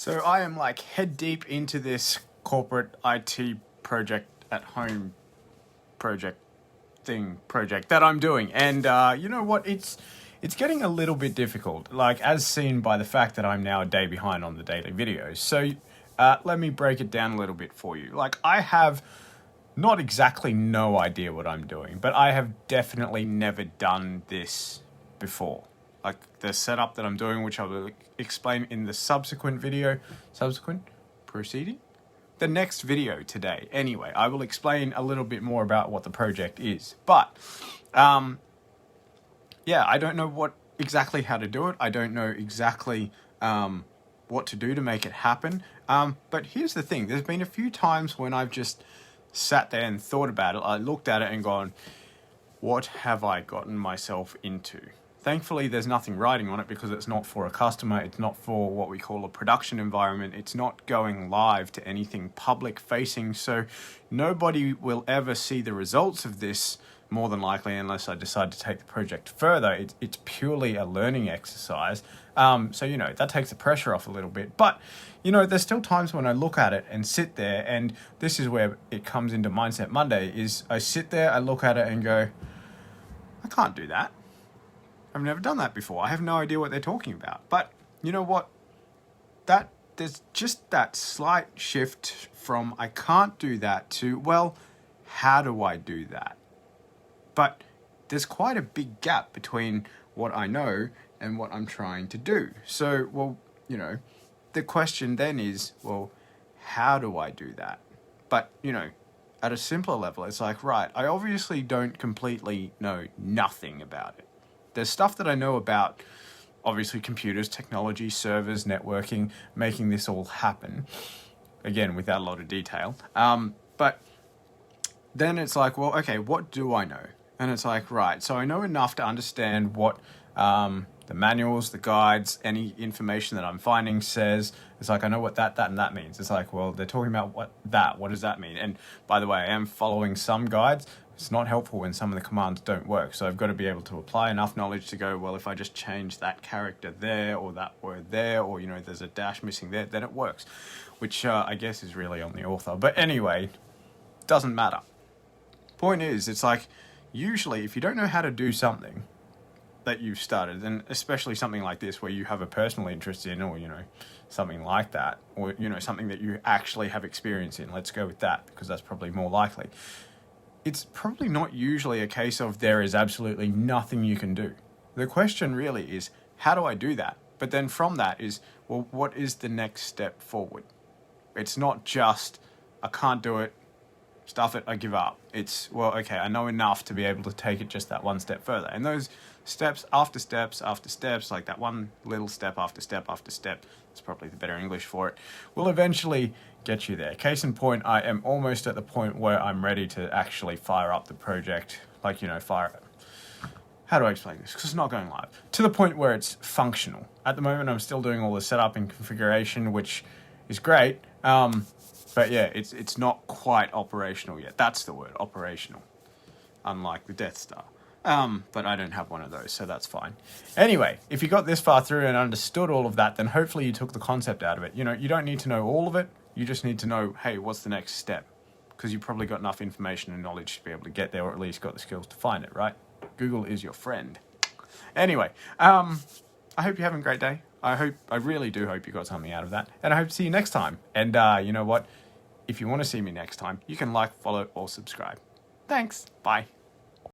So I am like head deep into this corporate IT project at home project that I'm doing, and you know what? It's getting a little bit difficult, like as seen by the fact that I'm now a day behind on the daily videos. So let me break it down a little bit for you. Like I have not exactly no idea what I'm doing, but I have definitely never done this before. Like the setup that I'm doing, which I will explain in the proceeding? The next video today. Anyway, I will explain a little bit more about what the project is. But, yeah, I don't know exactly how to do it. I don't know exactly what to do to make it happen. But here's the thing. There's been a few times when I've just sat there and thought about it. I looked at it and gone, what have I gotten myself into? Thankfully, there's nothing writing on it because it's not for a customer. It's not for what we call a production environment. It's not going live to anything public facing. So nobody will ever see the results of this, more than likely, unless I decide to take the project further. It's purely a learning exercise. So, you know, that takes the pressure off a little bit. But, you know, there's still times when I look at it and sit there, and this is where it comes into Mindset Monday, is I sit there, I look at it and go, I can't do that. I've never done that before. I have no idea what they're talking about. But you know what? There's just that slight shift from I can't do that to, well, how do I do that? But there's quite a big gap between what I know and what I'm trying to do. So, well, you know, the question then is, well, how do I do that? But, you know, at a simpler level, it's like, right, I obviously don't completely know nothing about it. There's stuff that I know about, obviously computers, technology, servers, networking, making this all happen. Again, without a lot of detail. But then it's like, well, okay, what do I know? And it's like, right, so I know enough to understand what the manuals, the guides, any information that I'm finding says. It's like, I know what that, and that means. It's like, well, they're talking about what does that mean? And by the way, I am following some guides. It's not helpful when some of the commands don't work. So I've got to be able to apply enough knowledge to go, well, if I just change that character there or that word there, or, you know, there's a dash missing there, then it works, which I guess is really on the author. But anyway, doesn't matter. Point is, it's like, usually if you don't know how to do something that you've started, and especially something like this where you have a personal interest in, or, you know, something like that, or, you know, something that you actually have experience in, let's go with that, because that's probably more likely. It's probably not usually a case of there is absolutely nothing you can do. The question really is, how do I do that? But then from that is, well, what is the next step forward? It's not just, I can't do it, stuff it, I give up. It's, well, okay, I know enough to be able to take it just that one step further. And those steps after steps after steps, like that one little step after step after step, that's probably the better English for it, will eventually get you there. Case in point, I am almost at the point where I'm ready to actually fire up the project. Like, you know, how do I explain this? Because it's not going live. To the point where it's functional. At the moment, I'm still doing all the setup and configuration, which is great. But yeah, it's not quite operational yet. That's the word, operational. Unlike the Death Star. But I don't have one of those, so that's fine. Anyway, if you got this far through and understood all of that, then hopefully you took the concept out of it. You know, you don't need to know all of it. You just need to know, hey, what's the next step? Because you've probably got enough information and knowledge to be able to get there, or at least got the skills to find it, right? Google is your friend. Anyway, I hope you're having a great day. I really do hope you got something out of that. And I hope to see you next time. And you know what? If you want to see me next time, you can like, follow, or subscribe. Thanks. Bye.